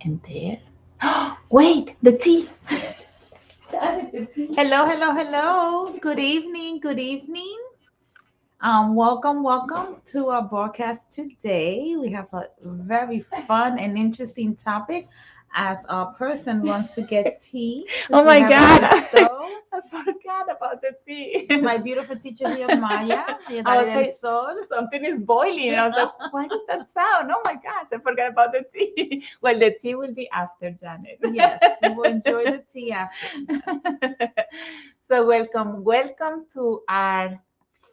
And there. Wait, the tea. Hello, hello, hello. Good evening, good evening. Welcome to our broadcast today. We have a very fun and interesting topic as our person wants to get tea Oh because we my have it on God. the stove. I forgot about the tea. My beautiful teacher here, Maya, I Ayudar was del like, Sol. something is boiling. And I was like, what is that sound? Oh my gosh, I forgot about the tea. Well, the tea will be after Janet. Yes, we will enjoy the tea after. So welcome to our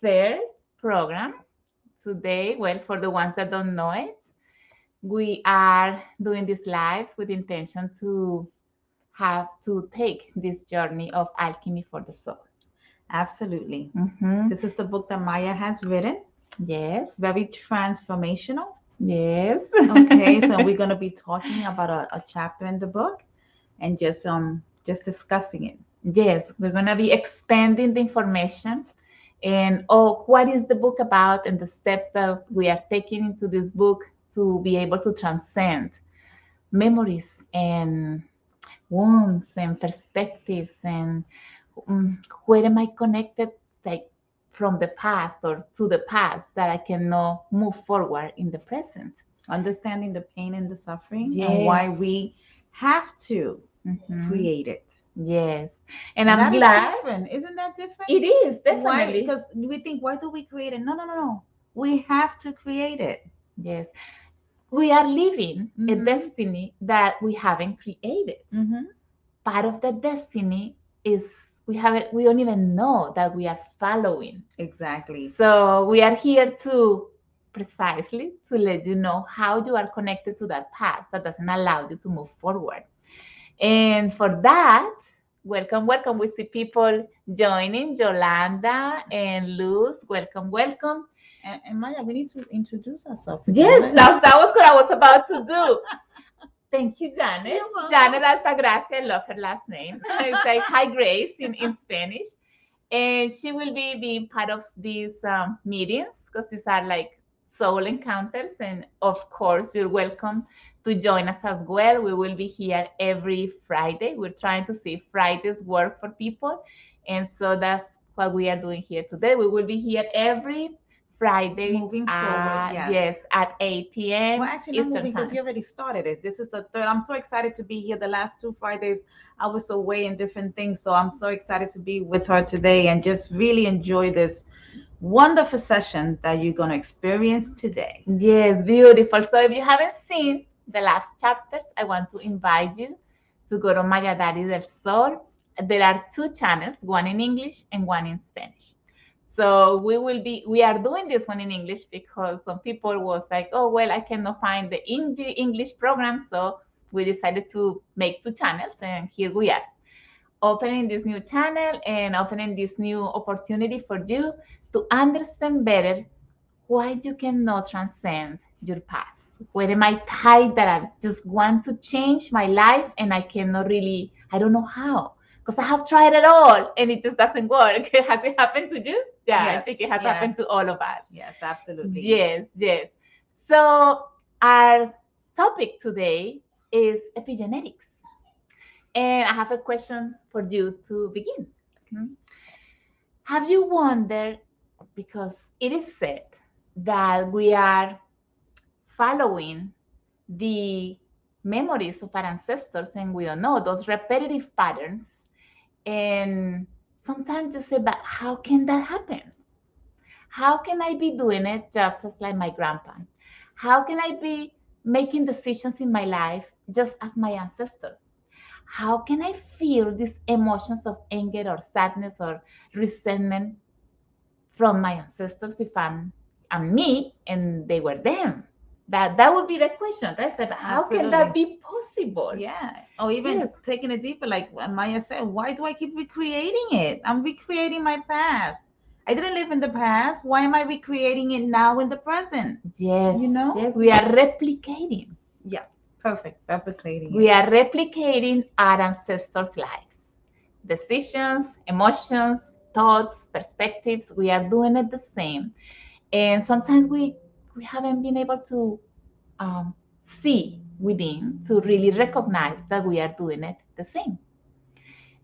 third program today. Well, for the ones that don't know it, we are doing these lives with intention to have to take this journey of alchemy for the soul. Absolutely. Mhm. This is the book that Maya has written. Yes. Very transformational. Yes. Okay, so we're going to be talking about a chapter in the book and just discussing it. Yes, we're gonna be expanding the information and what is the book about and the steps that we are taking into this book to be able to transcend memories and wounds and perspectives and where am I connected, like from the past or to the past, that I cannot move forward in the present. Understanding the pain and the suffering and Yes. why we have to Mhm. create it. Yes. And And I'm that is glad different. Isn't that different? it is Why? definitely. Because we think, why do we create it? No, no, no, no. We have to create it. Yes. We are living a Mhm. destiny that we haven't created. Mm-hmm. Part of the destiny is we don't even know that we are following. Exactly. So we are here to precisely to let you know how you are connected to that past that doesn't allow you to move forward. And for that, welcome. We see people joining, Yolanda and Luz. Welcome. And Maya, we need to introduce ourselves. Yes, that was what I was about to do. Thank you, Janet. You're welcome. Janet Altagracia, I love her last name. It's like Hi Grace in Spanish. And she will be being part of these meetings because these are like soul encounters. And of course, you're welcome to join us as well. We will be here every Friday. We're trying to see if Fridays work for people. And so that's what we are doing here today. We will be here every Friday. Moving forward, yes. Yes, at 8 p.m. Well, actually, not Eastern moving because time. you already started it. This is the third. I'm so excited to be here. The last 2 Fridays, I was away in different things. So I'm so excited to be with her today and just really enjoy this wonderful session that you're going to experience today. Yes, beautiful. So if you haven't seen the last chapters, I want to invite you to go to Maya Daddy del Sol. There are two channels, one in English and one in Spanish. So we are doing this one in English because some people was like, oh, well, I cannot find the English program. So we decided to make two channels and here we are opening this new channel and opening this new opportunity for you to understand better why you cannot transcend your past. Where am I tied that I just want to change my life and I cannot really, I don't know how. Because I have tried it all and it just doesn't work. Has it happened to you? Yeah, I Yes, think it has yes. happened to all of us. Yes, absolutely. Yes. So our topic today is epigenetics. And I have a question for you to begin. Have you wondered, because it is said that we are following the memories of our ancestors and we don't know those repetitive patterns, and sometimes you say, but how can that happen? How can I be doing it just as like my grandpa? How can I be making decisions in my life just as my ancestors? How can I feel these emotions of anger or sadness or resentment from my ancestors if I'm me and they were them? That would be the question, right? But how can that Absolutely. be possible? Yeah. Or even Yes. taking it deeper, like what Maya said, why do I keep recreating it? I'm recreating my past. I didn't live in the past. Why am I recreating it now in the present? Yes. You know? Yes, we are replicating. Yeah. Perfect. Replicating We it. are replicating our ancestors' lives. Decisions, emotions, thoughts, perspectives, we are doing it the same. And sometimes we haven't been able to see within to really recognize that we are doing it the same.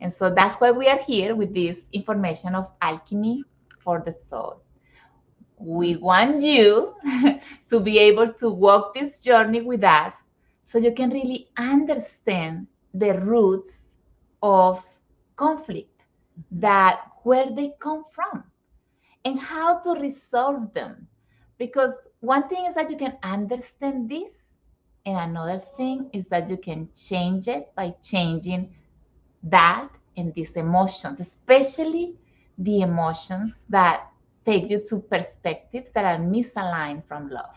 And so that's why we are here with this information of alchemy for the soul. We want you to be able to walk this journey with us so you can really understand the roots of conflict, that where they come from and how to resolve them. Because one thing is that you can understand this, and another thing is that you can change it by changing that and these emotions, especially the emotions that take you to perspectives that are misaligned from love.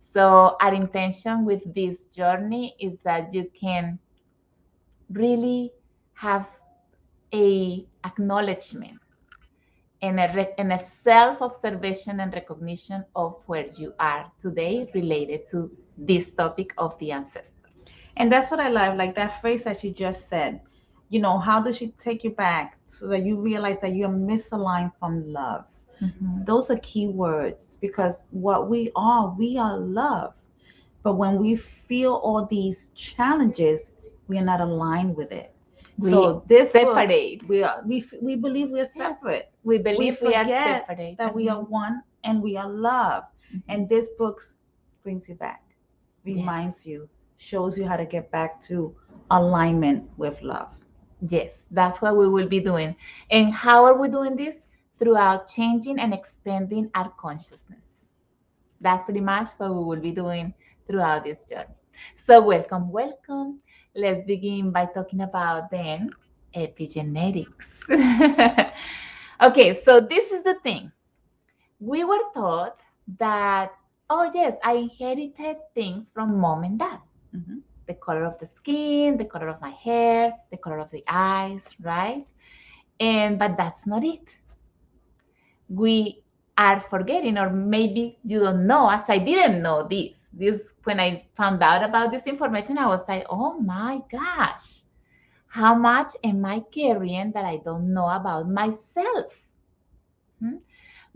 So our intention with this journey is that you can really have a acknowledgement and a self-observation and recognition of where you are today related to this topic of the ancestors. And that's what I love, like that phrase that she just said. You know, how does she take you back so that you realize that you're misaligned from love? Mhm. Those are key words, because what we are love. But when we feel all these challenges, we are not aligned with it. We So this book, separate. we believe we're separate. We We believe we are forget separate. that we are one and we are love. And this book brings you back, reminds you, shows you how to get back to alignment with love. Yes, that's what we will be doing. And how are we doing this? Throughout changing and expanding our consciousness. That's pretty much what we will be doing throughout this journey. So, welcome, welcome. Let's begin by talking about then epigenetics. Okay, so this is the thing. We were taught that, oh, yes, I inherited things from mom and dad. Mhm. The color of the skin, the color of my hair, the color of the eyes, right? And but that's not it. We are forgetting, or maybe you don't know, as I didn't know this. This when I found out about this information, I was like, oh my gosh, how much am I carrying that I don't know about myself? Hmm?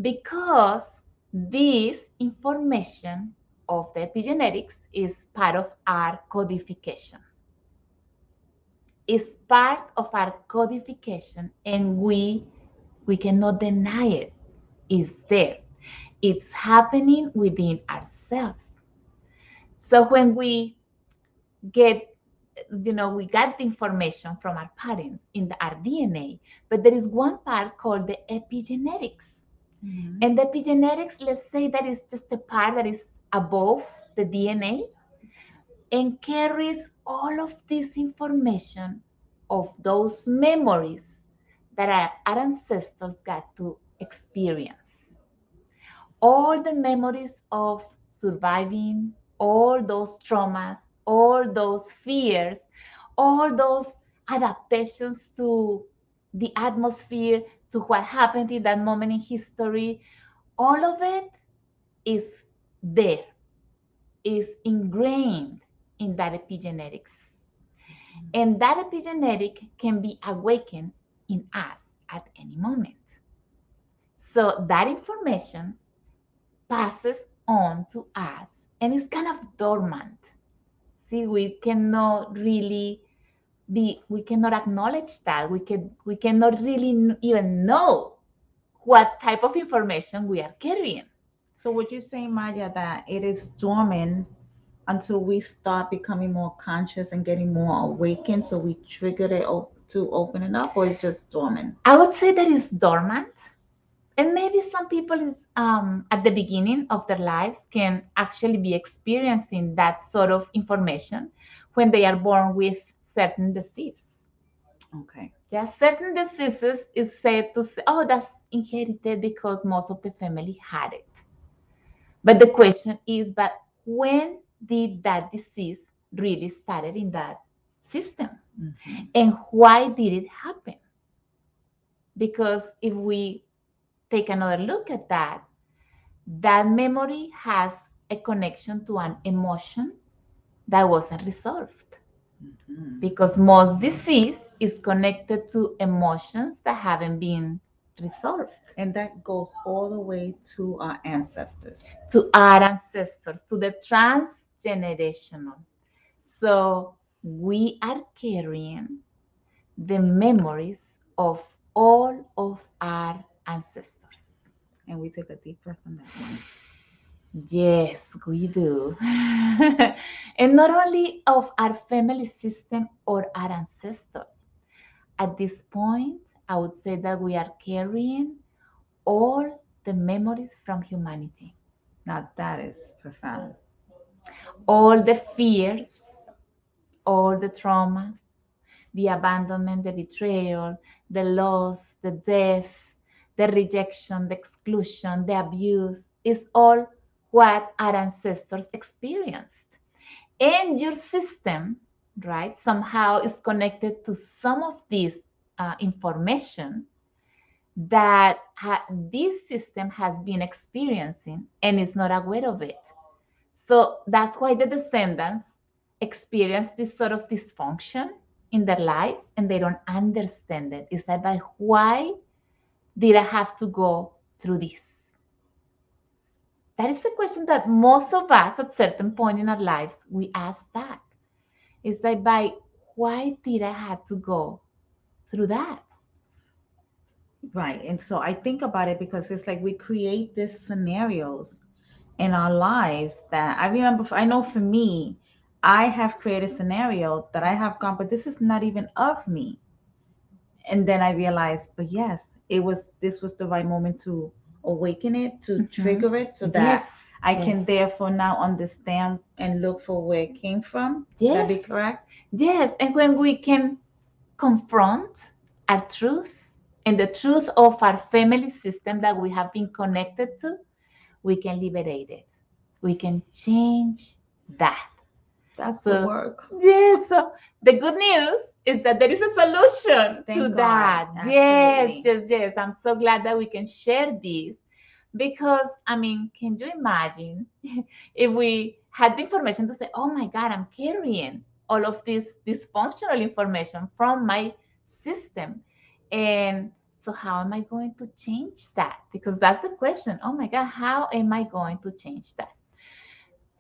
Because this information of the epigenetics is part of our codification. It's part of our codification, and we cannot deny it. It's there. It's happening within ourselves. So when we get, we got the information from our parents in our DNA, but there is one part called the epigenetics. Mhm. And the epigenetics, let's say that is just the part that is above the DNA and carries all of this information of those memories that our ancestors got to experience. All the memories of surviving, all those traumas, all those fears, all those adaptations to the atmosphere, to what happened in that moment in history, all of it is there, is ingrained in that epigenetics. And that epigenetic can be awakened in us at any moment. So that information passes on to us and it's kind of dormant. See, we cannot really we cannot acknowledge that. We cannot really even know what type of information we are carrying. So would you say, Maya, that it is dormant until we start becoming more conscious and getting more awakened, so we triggered it to open it up, or it's just dormant? I would say that it's dormant. And maybe some people is at the beginning of their lives can actually be experiencing that sort of information when they are born with certain disease. Okay. Yeah, certain diseases is said to say, oh, that's inherited because most of the family had it. But the question is, but when did that disease really started in that system? Mhm. And why did it happen? Because if we take another look at that, that memory has a connection to an emotion that wasn't resolved. Mhm. Because most disease is connected to emotions that haven't been resolved. And that goes all the way to our ancestors. To our ancestors, to the transgenerational. So we are carrying the memories of all of our ancestors. And we take a deep breath on that one. Yes, we do. And not only of our family system or our ancestors. At this point, I would say that we are carrying all the memories from humanity, Now that is profound. all the fears, all the trauma, the abandonment, the betrayal, the loss, the death, the rejection, the exclusion, the abuse is all what our ancestors experienced. And your system, right, somehow is connected to some of this information that this system has been experiencing and is not aware of it. So that's why the descendants experience this sort of dysfunction in their lives and they don't understand it. It's like, why did I have to go through this? That is the question that most of us at certain point in our lives, we ask that. It's like, why did I have to go through that? Right. And so I think about it because it's like we create these scenarios in our lives that I remember, I know for me, I have created a scenario that I have gone, but this is not even of me. And then I realized, but yes, this was the right moment to awaken it, to Mhm. trigger it so Yes, that I yes, can therefore now understand and look for where it came from. Would that yes, be correct? yes. And when we can confront our truth and the truth of our family system that we have been connected to, we can liberate it. We can change that. That's the So, work. yes, so the good news is that there is a solution to Thank God. that. Yes, Absolutely. yes, yes. I'm so glad that we can share this because, I mean, can you imagine if we had the information to say, oh my God, I'm carrying all of this dysfunctional information from my system. And so, how am I going to change that? Because that's the question. Oh my God, how am I going to change that?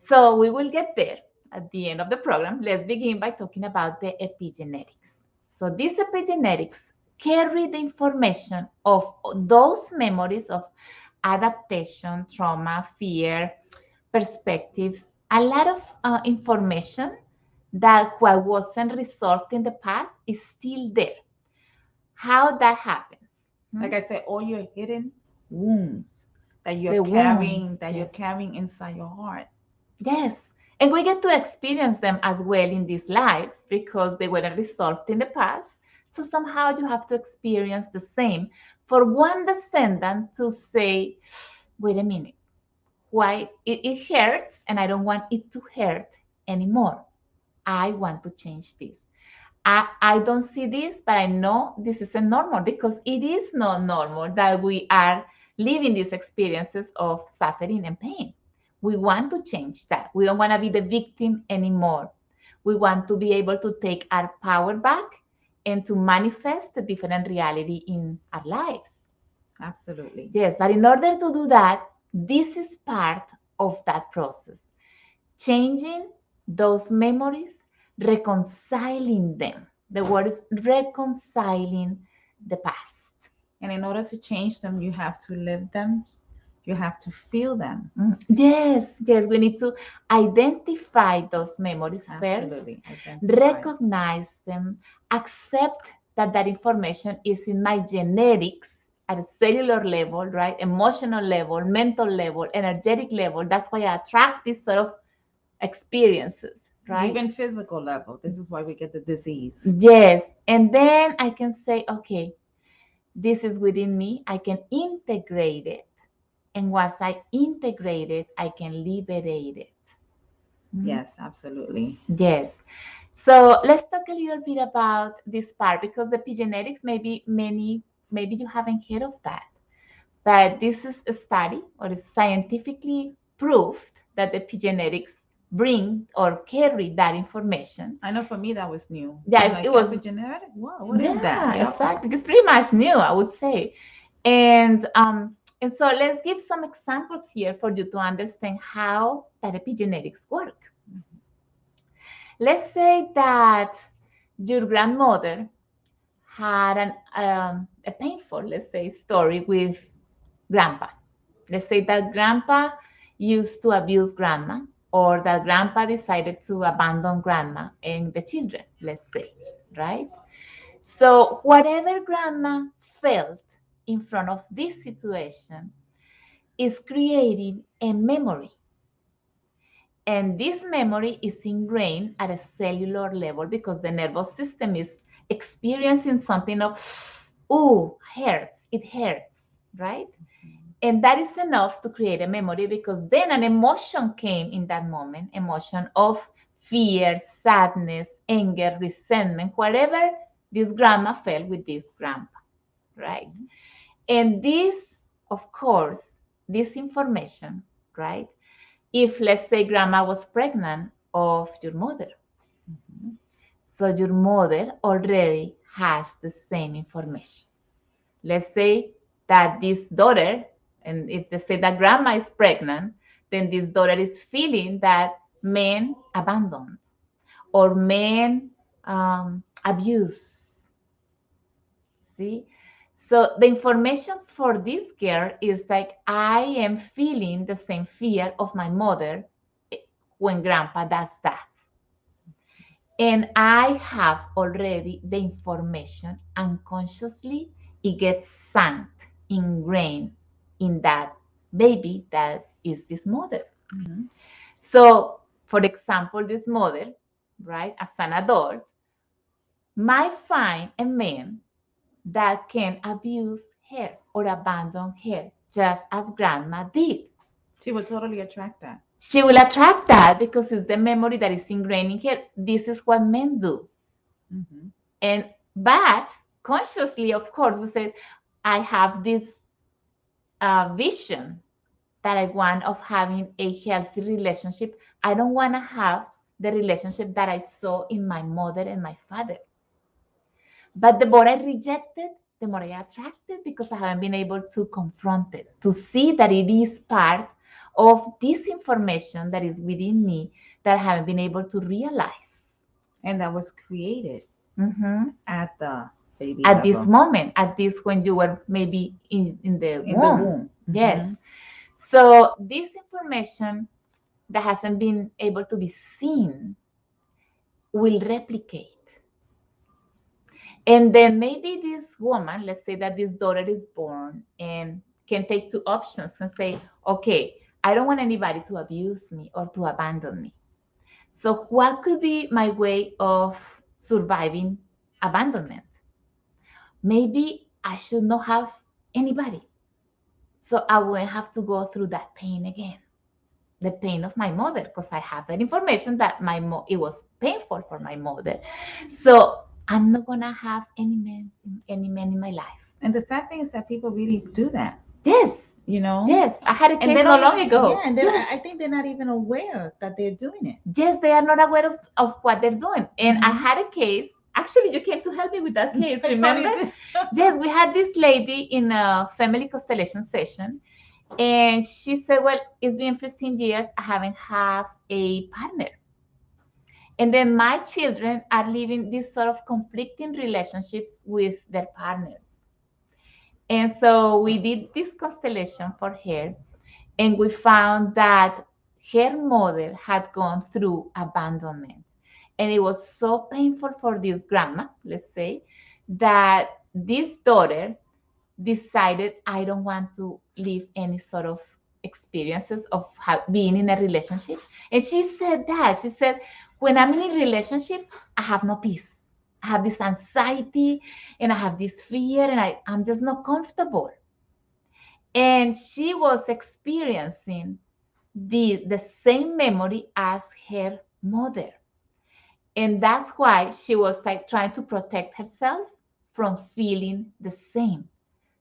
So we will get there at the end of the program. Let's begin by talking about the epigenetics. So these epigenetics carry the information of those memories of adaptation, trauma, fear, perspectives, a lot of information that what wasn't resolved in the past is still there. How that happens? Like I said, all your hidden wounds The wounds, that you're yes. carrying inside your heart. Yes. And we get to experience them as well in this life because they weren't resolved in the past. So somehow you have to experience the same. For one descendant to say, wait a minute, why it hurts and I don't want it to hurt anymore. I want to change this. I don't see this, but I know this isn't normal because it is not normal that we are living these experiences of suffering and pain. We want to change that. We don't want to be the victim anymore. We want to be able to take our power back and to manifest a different reality in our lives. Absolutely. Yes, but in order to do that, this is part of that process. Changing those memories, reconciling them. The word is reconciling the past. And in order to change them, you have to live them, you have to feel them. Yes, yes, we need to identify those memories first, Absolutely. Identify. recognize them, accept that that information is in my genetics at a cellular level, right? Emotional level, mental level, energetic level. That's why I attract this sort of experiences, right? Even physical level. This is why we get the disease. Yes. And then I can say, okay, this is within me. I can integrate it. And once I integrate it, I can liberate it. Mhm. Yes, absolutely. Yes. So let's talk a little bit about this part because the epigenetics, maybe you haven't heard of that. But this is a study or is scientifically proved that the epigenetics bring or carry that information. I know for me that was new. Yeah, I'm it like was. epigenetic? Wow, what is that? Yeah, Yep. exactly. It's pretty much new, I would say. And so let's give some examples here for you to understand how that epigenetics work. Let's say that your grandmother had a painful, let's say, story with grandpa. Let's say that grandpa used to abuse grandma, or that grandpa decided to abandon grandma and the children, let's say, right? So, whatever grandma felt in front of this situation is creating a memory. And this memory is ingrained at a cellular level because the nervous system is experiencing something of, oh, hurts, it hurts, right? And that is enough to create a memory because then an emotion came in that moment, emotion of fear, sadness, anger, resentment, whatever this grandma felt with this grandpa, right? And this, of course, this information, right? If let's say grandma was pregnant of your mother, so your mother already has the same information. Let's say that this daughter, and if they say that grandma is pregnant, then this daughter is feeling that men abandoned or men abuse. See? So the information for this girl is like, I am feeling the same fear of my mother when grandpa does that. And I have already the information unconsciously, it gets sunk, ingrained in that baby that is this mother. Mhm. So, for example, this mother, right, as an adult, might find a man that can abuse her or abandon her, just as grandma did. She will totally attract that. She will attract that because it's the memory that is ingrained in her. This is what men do. Mm-hmm. And but consciously, of course, we said, I have this vision that I want of having a healthy relationship. I don't want to have the relationship that I saw in my mother and my father. But the more I rejected, the more I attracted because I haven't been able to confront it, to see that it is part of this information that is within me that I haven't been able to realize. And that was created Mhm. at the baby At this level, moment, at this when you were maybe in the in the womb. womb. Yes. Mhm. So this information that hasn't been able to be seen will replicate. And then maybe this woman, let's say that this daughter is born and can take two options and say, okay, I don't want anybody to abuse me or to abandon me. So what could be my way of surviving abandonment? Maybe I should not have anybody. So I wouldn't have to go through that pain again. The pain of my mother, because I have that information that it was painful for my mother. So I'm not gonna have any men in my life. And the sad thing is that people really do that, Yes, you know? yes. I had a And case they not don't long even, ago. yeah, and then Yes. I think they're not even aware that they're doing it. Yes, they are not aware of what they're doing. And I Mhm. had a case. Actually, you came to help me with that case. I Remember? probably did. Yes, we had this lady in a family constellation session, and she said, "Well, it's been 15 years. I haven't had a partner, and then my children are living these sort of conflicting relationships with their partners." And so we did this constellation for her, and we found that her mother had gone through abandonment. And it was so painful for this grandma, let's say, that this daughter decided, I don't want to live any sort of experiences of being in a relationship. And she said that. She said, when I'm in a relationship, I have no peace. I have this anxiety and I have this fear and I'm just not comfortable. And she was experiencing the same memory as her mother. And that's why she was like trying to protect herself from feeling the same.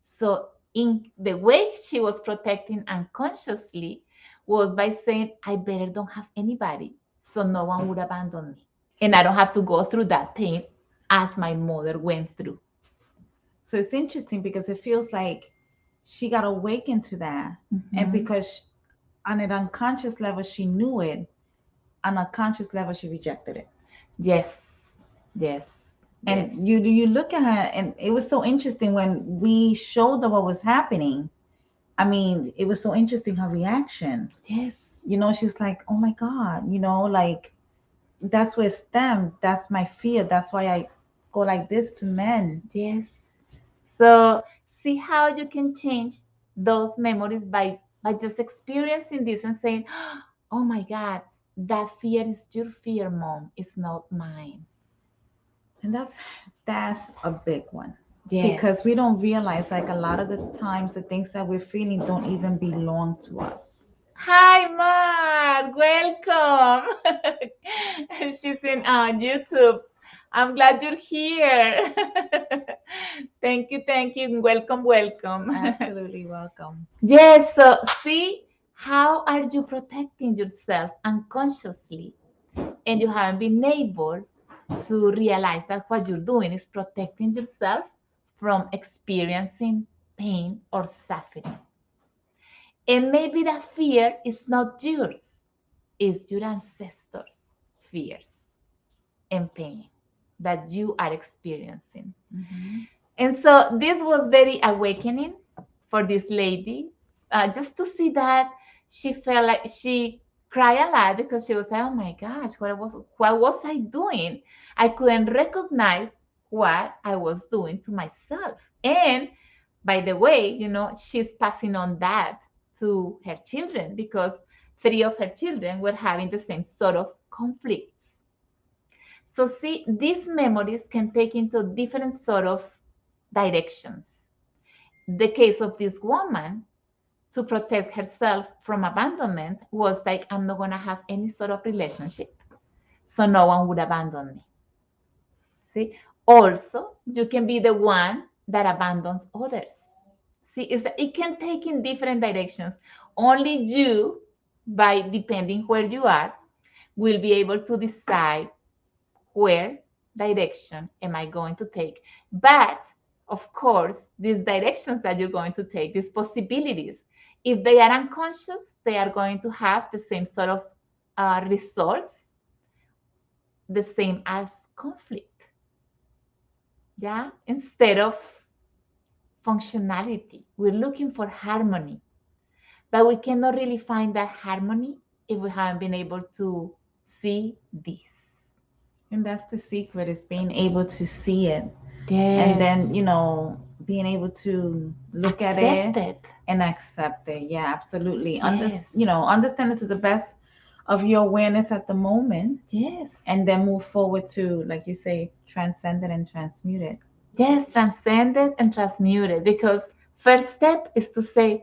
So in the way she was protecting unconsciously was by saying, I better don't have anybody so no one would abandon me. And I don't have to go through that pain as my mother went through. So it's interesting because it feels like she got awakened to that. And Mhm. because on an unconscious level, she knew it, on a conscious level, she rejected it. Yes. Yes. Yes. And you look at her, and it was so interesting when we showed her what was happening. I mean, it was so interesting her reaction. Yes. She's like, "Oh my God," like that's where it stemmed. That's my fear. That's why I go like this to men. Yes. So see how you can change those memories by just experiencing this and saying, "Oh my God, that fear is your fear, mom. It's not mine." And that's a big one. Yes. Because we don't realize, like, a lot of the times the things that we're feeling don't even belong to us. Hi, Mar. Welcome. She's in YouTube. I'm glad you're here. Thank you, thank you. Welcome, welcome. Absolutely welcome. Yes, so see, how are you protecting yourself unconsciously? And you haven't been able to realize that what you're doing is protecting yourself from experiencing pain or suffering. And maybe that fear is not yours, it's your ancestors' fears and pain that you are experiencing. Mhm. And so this was very awakening for this lady, just to see that she felt like she cried a lot because she was like, "Oh my gosh, what was I doing? I couldn't recognize what I was doing to myself." And by the way, she's passing on that to her children because three of her children were having the same sort of conflicts. So see, these memories can take into different sort of directions. The case of this woman, to protect herself from abandonment, was like, "I'm not going to have any sort of relationship, so no one would abandon me." See, also, you can be the one that abandons others. See, it can take in different directions. Only you, by depending where you are, will be able to decide where direction am I going to take. But of course, these directions that you're going to take, these possibilities, if they are unconscious, they are going to have the same sort of results, the same as conflict. Yeah, instead of functionality, we're looking for harmony, but we cannot really find that harmony if we haven't been able to see this. And that's the secret, is being able to see it. And Yes. then, being able to look at Accept it it. and accept it. Yeah, absolutely. Yes. Understand it to the best of your awareness at the moment, Yes. and then move forward to, like you say, transcend it and transmute it. Yes, transcend it and transmute it. Because first step is to say,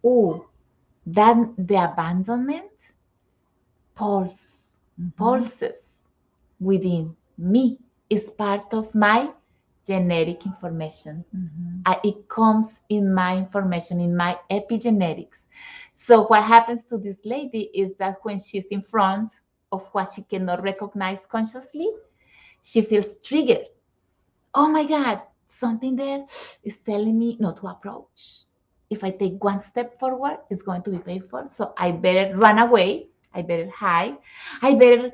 "Oh, that the abandonment pulse, Mhm. pulses within me, is part of my genetic information. Mhm. It comes in my information, in my epigenetics." So what happens to this lady is that when she's in front of what she cannot recognize consciously, she feels triggered. "Oh my God, something there is telling me not to approach. If I take one step forward, it's going to be painful. So I better run away. I better hide. I better,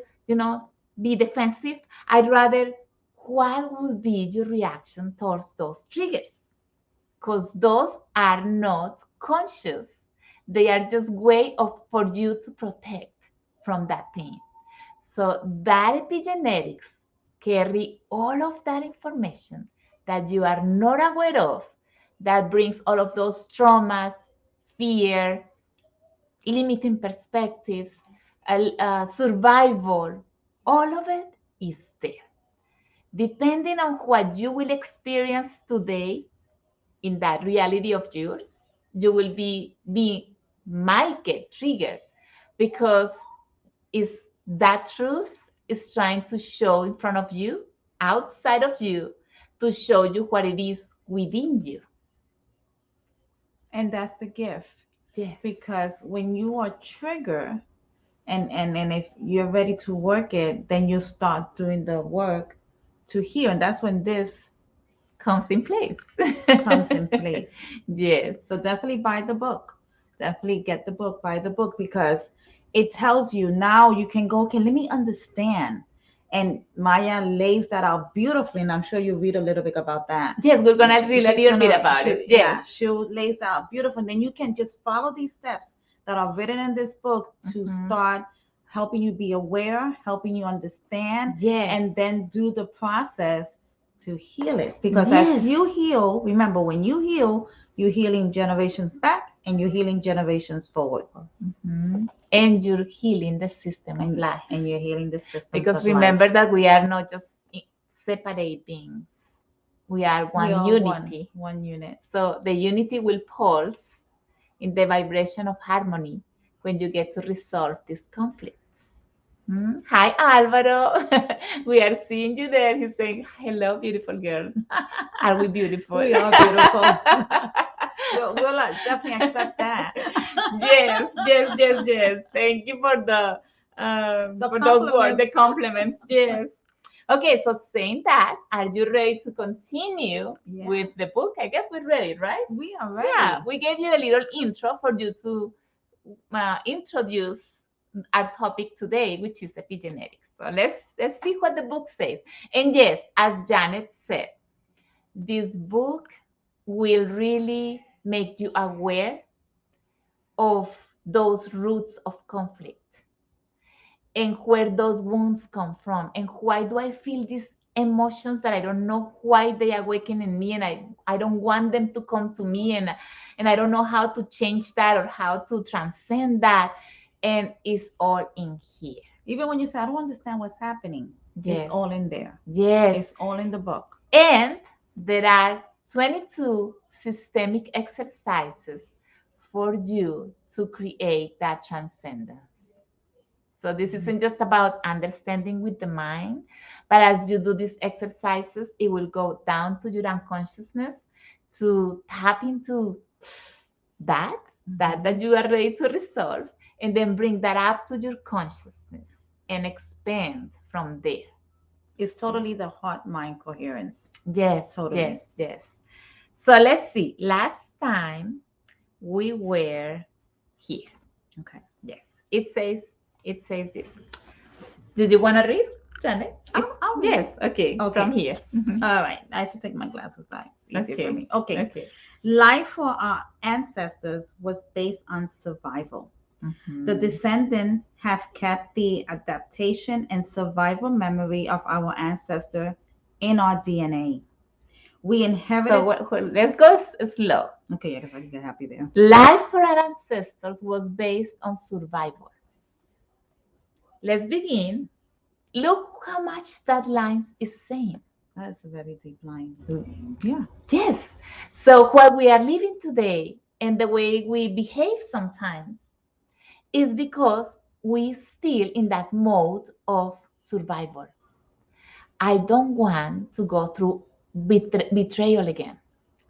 be defensive." I'd rather, what would be your reaction towards those triggers? Because those are not conscious. They are just way of for you to protect from that pain. So that epigenetics carry all of that information that you are not aware of, that brings all of those traumas, fear, limiting perspectives, survival. All of it is there. Depending on what you will experience today in that reality of yours, you will might get triggered because is that truth is trying to show in front of you, outside of you, to show you what it is within you. And that's the gift. Yes. Because when you are triggered, and if you're ready to work it, then you start doing the work to heal. And that's when this Comes in place. comes in place. Yes. So definitely buy the book. Definitely get the book, buy the book, because it tells you now you can go, okay, let me understand. And Maya lays that out beautifully, and I'm sure you read a little bit about that. Yes, we're gonna read a She's little bit gonna, about she, it. yeah, Yes. she'll lays out beautiful. And then you can just follow these steps that are written in this book to Mhm. start helping you be aware, helping you understand, Yes. and then do the process to heal it. Because Yes. as you heal, remember, when you heal, you're healing generations back and you're healing generations forward. Mhm. And you're healing the system of life. And you're healing the systems Because of remember life. that we are not just separate beings. We are We one are unity. one unit. So the unity will pulse in the vibration of harmony when you get to resolve these conflicts. Hi, Alvaro. We are seeing you there. He's saying, hello, beautiful girls. Are we beautiful? We are beautiful. we'll definitely accept that. Yes, yes, yes, yes. Thank you for for those words, the compliments. Yes. Okay, so saying that, are you ready to continue with the book? I guess we're ready, right? We are ready. Yeah, we gave you a little intro for you to introduce our topic today, which is epigenetics. So let's see what the book says. And yes, as Janet said, this book will really make you aware of those roots of conflict and where those wounds come from and why do I feel these emotions that I don't know why they awaken in me and I don't want them to come to me and I don't know how to change that or how to transcend that, and it's all in here. Even when you say I don't understand what's happening, Yes. It's all in there. Yes, It's all in the book. and there are 22 systemic exercises for you to create that transcendence. So this isn't just about understanding with the mind, but as you do these exercises, it will go down to your unconsciousness to tap into that, that you are ready to resolve, and then bring that up to your consciousness and expand from there. It's totally the heart mind coherence. Yes, Totally. yes, yes. So let's see. Last time we were here. Okay. Yes. It says this. Did you want to read, Janet? I'll Yes. read. Okay. From here. All right. I have to take my glasses off. It's easier for me. Okay. Okay. Life for our ancestors was based on survival. The descendants have kept the adaptation and survival memory of our ancestor in our DNA. We inherited. So let's go slow. Okay, I guess I can get happy there. Life for our ancestors was based on survival. Let's begin. Look how much that line is saying. That's a very deep line. Yeah. Yes. So what we are living today and the way we behave sometimes is because we still in that mode of survival. I don't want to go through betrayal again.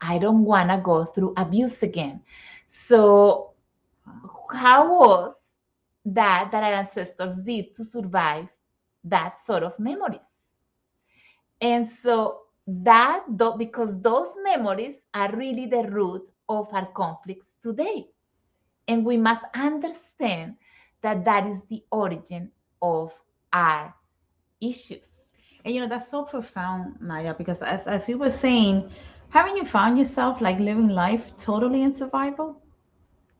I don't want to go through abuse again. So how was that our ancestors did to survive that sort of memories? And so because those memories are really the root of our conflicts today. And we must understand that is the origin of our issues. And that's so profound, Maya, because as you were saying, haven't you found yourself like living life totally in survival?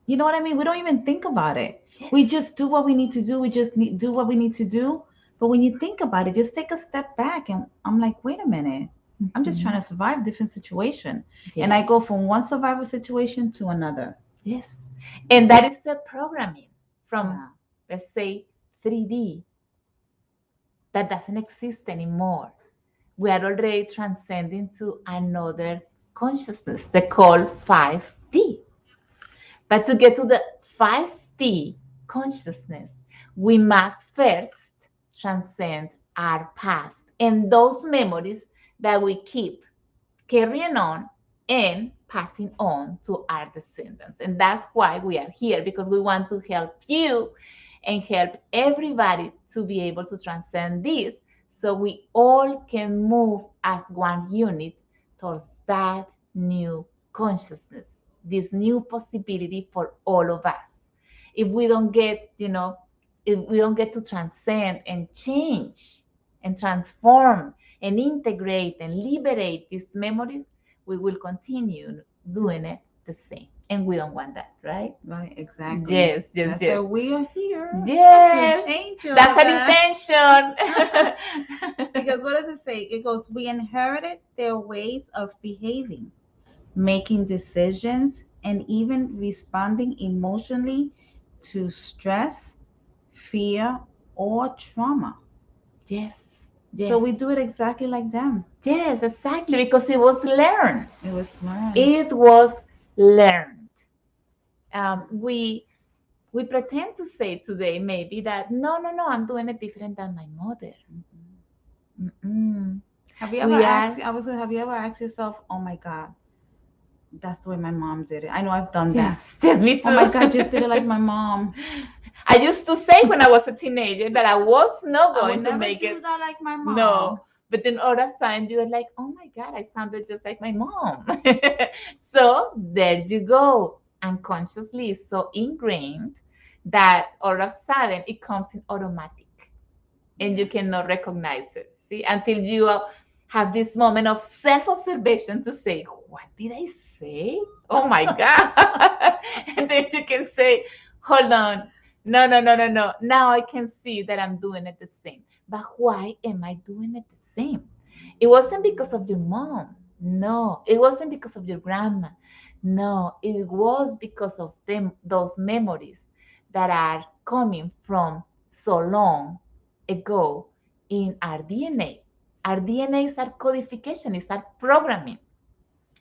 You know what I mean? We don't even think about it. Yes. We just do what we need to do. We just do what we need to do. But when you think about it, just take a step back and I'm like, wait a minute. I'm just trying to survive different situation. Yes. And I go from one survival situation to another. Yes. And that is the programming from, let's say, 3D that doesn't exist anymore. We are already transcending to another consciousness, the called 5D. But to get to the 5D consciousness, we must first transcend our past and those memories that we keep carrying on and passing on to our descendants. And that's why we are here, because we want to help you and help everybody to be able to transcend this so we all can move as one unit towards that new consciousness, this new possibility for all of us. If we don't get, if we don't get to transcend and change and transform and integrate and liberate these memories, we will continue doing it the same. And we don't want that, right? Right, exactly. Yes, yes, That's why yes. we are here Yes, to change all that's of an that. intention. Because what does it say? It goes, we inherited their ways of behaving, making decisions, and even responding emotionally to stress, fear, or trauma. Yes, So yes, we do it exactly like them. yes, exactly, because it was learned. It was learned. It was learned. We pretend to say today maybe that no, no, no, I'm doing it different than my mother. Mm-mm. Have you ever We asked? are, I was. Have you ever asked yourself, "Oh my God, that's the way my mom did it. I know I've done yes, that. yes, me Oh my too. God, I just did it like my mom. I used to say when I was a teenager that I was not I would going to never make do it. that like my No, mom." but then all of a sudden you're like, oh my God, I sounded just like my mom. So there you go. Unconsciously, it's so ingrained that all of a sudden it comes in automatic and you cannot recognize it. See, until you have this moment of self observation to say, what did I say? Oh my God. And then you can say, hold on. No, no, no, no, no. Now I can see that I'm doing it the same. But why am I doing it the same? It wasn't because of your mom. No, it wasn't because of your grandma. No, it was because of them, those memories that are coming from so long ago in our DNA. Our DNA is our codification, is our programming.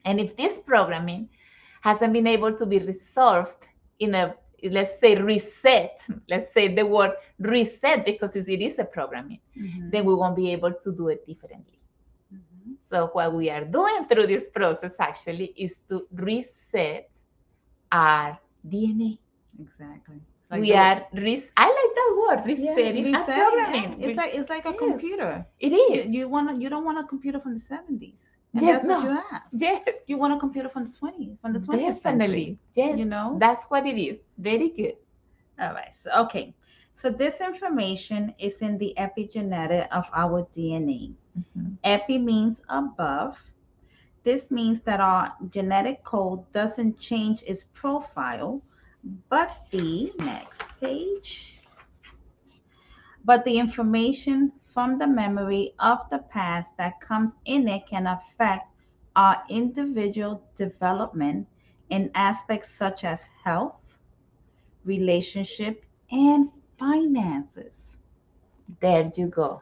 And if this programming hasn't been able to be resolved in a, let's say, reset, let's say the word reset because it is a programming, then we won't be able to do it differently. So what we are doing through this process actually is to reset our DNA. Exactly. We are I like that word, resetting our Resetting. Yeah, programming. it's like a Yes, computer. it You, is. you don't want a computer from the 70s, and Yes, that's what you no. have. Yes, You want a computer from the 20th, from the 20th century. definitely. Yes, You know. that's what it is. Very good. All right. So okay. So this information is in the epigenetic of our DNA. Mhm. Epi means above. This means that our genetic code doesn't change its profile, but the next page, but the information from the memory of the past that comes in it can affect our individual development in aspects such as health, relationship, and finances. There you go.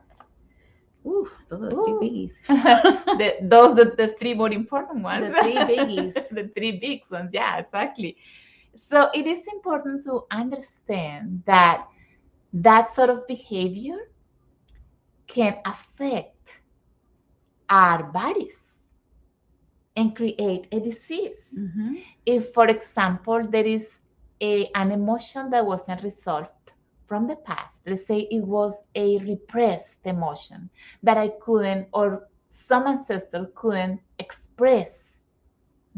Ooh, those are the three Ooh. biggies. Those are the three more important ones. The three biggies. The three big ones. Yeah, exactly. So it is important to understand that that sort of behavior can affect our bodies and create a disease. Mm-hmm. If, for example, there is an emotion that wasn't resolved from the past, let's say it was a repressed emotion that I couldn't, or some ancestor couldn't express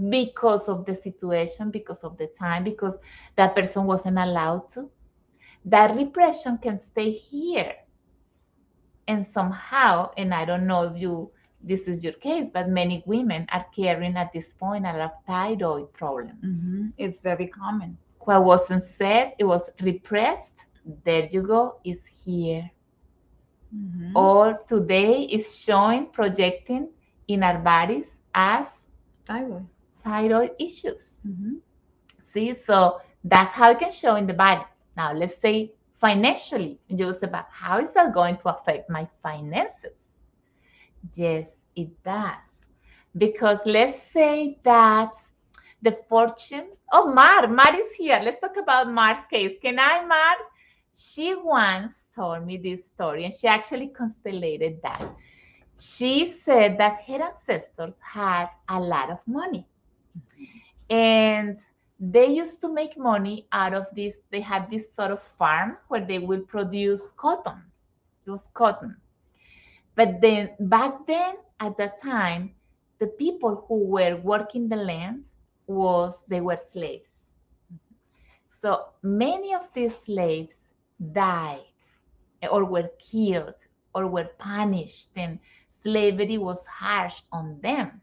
because of the situation, because of the time, because that person wasn't allowed to, that repression can stay here. And somehow, and I don't know if this is your case, but many women are carrying at this point a lot of thyroid problems. Mm-hmm. It's very common. What wasn't said, it was repressed. There you go, it's here. Mm-hmm. All today is showing, projecting in our bodies as Thyroid. thyroid issues. Mm-hmm. See, so that's how it can show in the body. Now, let's say financially, you say, but how is that going to affect my finances? Yes, it does. Because let's say that the fortune. Oh, Mar is here. Let's talk about Mar's case. Can I, Mar? She once told me this story and she actually constellated that. She said that her ancestors had a lot of money and they used to make money out of this. They had this sort of farm where they would produce cotton. It was cotton. But then back then, at that time, the people who were working the land they were slaves. So many of these slaves died or were killed or were punished, and slavery was harsh on them.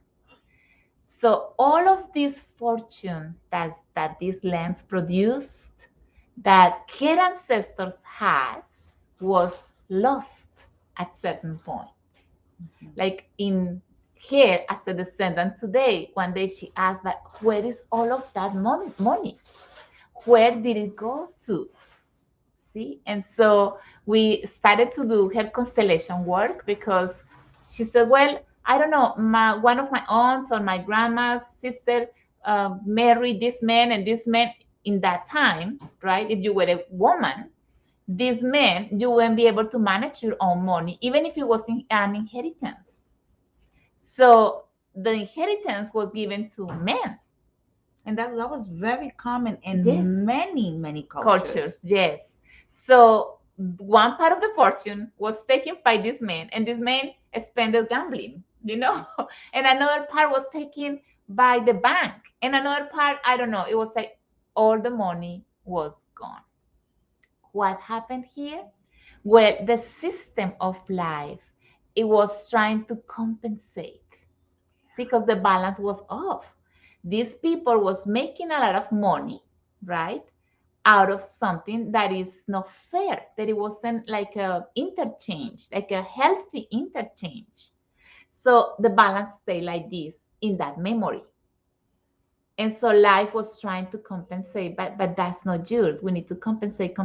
So all of this fortune that these lands produced, that their ancestors had, was lost at certain point. Like in here as a descendant today, one day she asked, but where is all of that money? Where did it go to? See? And so we started to do her constellation work because she said, well, I don't know, one of my aunts or my grandma's sister married this man and this man in that time, right? If you were a woman, this man, you wouldn't be able to manage your own money, even if it was an inheritance. So the inheritance was given to men. And that was very common in Yes. many cultures. Yes. So one part of the fortune was taken by this man, and this man spent it gambling, and another part was taken by the bank, and another part, I don't know, it was like all the money was gone. What happened here? Well, the system of life, it was trying to compensate because the balance was off. These people was making a lot of money, right, out of something that is not fair, that it wasn't like a interchange, like a healthy interchange. So the balance stayed like this in that memory. And so life was trying to compensate, but that's not yours. We need to compensate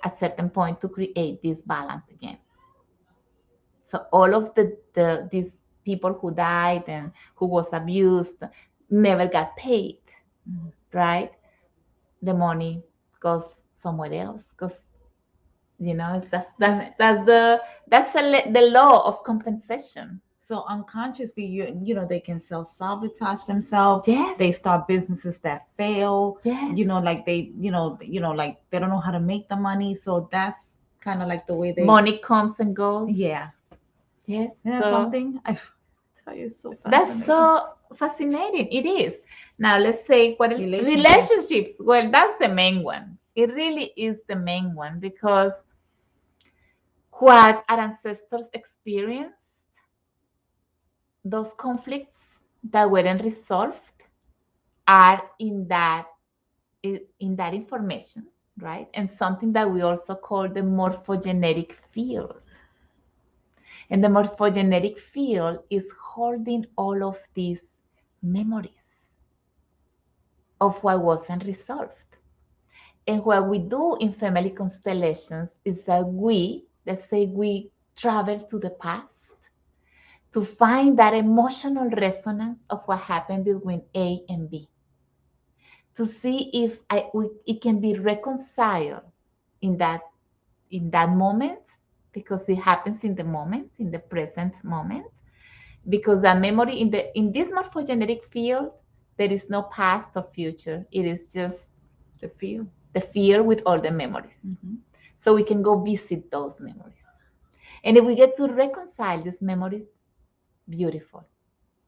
at certain point to create this balance again. So all of these people who died and who was abused never got paid, right? The money goes somewhere else because that's the law of compensation. So unconsciously, they can self-sabotage themselves. Yes. They start businesses that fail. Yes. Like like they don't know how to make the money. So that's kind of like the way they money comes and goes. Yeah. Yes. Isn't that something? I tell you, it's so That's fascinating. so fascinating. It is. Now let's say what relationships. Well, that's the main one. It really is the main one because what our ancestors experienced, those conflicts that weren't resolved, are in that information, right? And something that we also call the morphogenetic field. And the morphogenetic field is holding all of these memories of what wasn't resolved. And what we do in family constellations is that let's say we travel to the past to find that emotional resonance of what happened between A and B, to see if it can be reconciled in that moment, because it happens in the moment, in the present moment, because that memory in this morphogenetic field, there is no past or future. It is just the field with all the memories. Mm-hmm. So we can go visit those memories. And if we get to reconcile these memories, beautiful.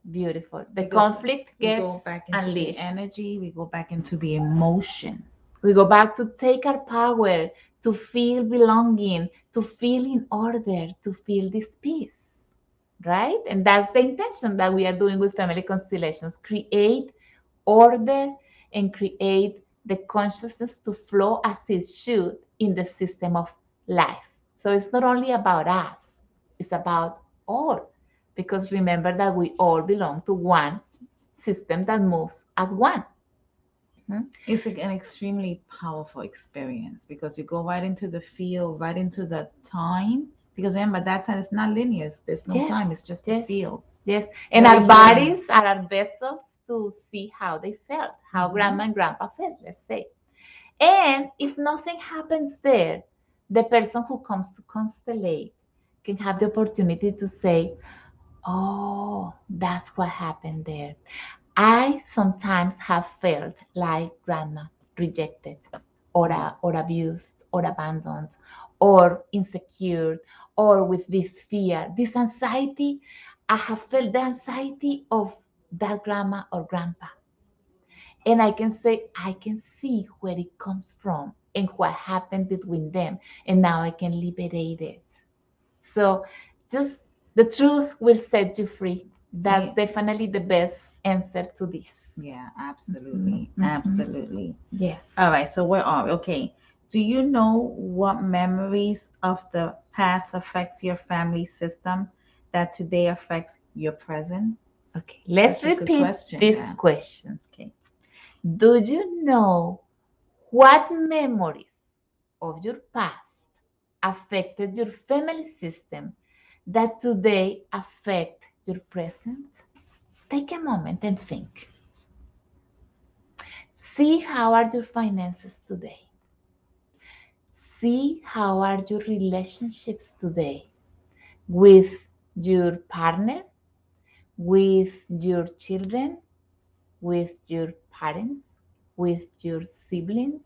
The conflict gets go back into unleashed. The energy, we go back into the emotion. We go back to take our power, to feel belonging, to feel in order, to feel this peace, right? And that's the intention that we are doing with family constellations: create order and create the consciousness to flow as it should in the system of life. So it's not only about us, it's about all. Because remember that we all belong to one system that moves as one. It's an extremely powerful experience because you go right into the field, right into the time. Because remember, that time is not linear. There's no time. It's just a field. Yes. And our bodies are our vessels to see how they felt, how grandma and grandpa felt, let's say. And if nothing happens there, the person who comes to constellate can have the opportunity to say, oh, that's what happened there. I sometimes have felt like grandma rejected or abused or abandoned or insecure or with this fear, this anxiety. I have felt the anxiety of that grandma or grandpa. And I can say, I can see where it comes from and what happened between them. And now I can liberate it. So just the truth will set you free. That's Yeah. definitely the best answer to this. Yeah, Mhm, absolutely. mhm. Absolutely. Yes. All right, so where are we? Okay. Do you know what memories of the past affects your family system that today affects your present? Okay, let's That's a good repeat question. this Yeah. question. Okay. Do you know what memories of your past affected your family system that today affect your present? Take a moment and think. See how are your finances today. See how are your relationships today with your partner, with your children, with your parents, with your siblings,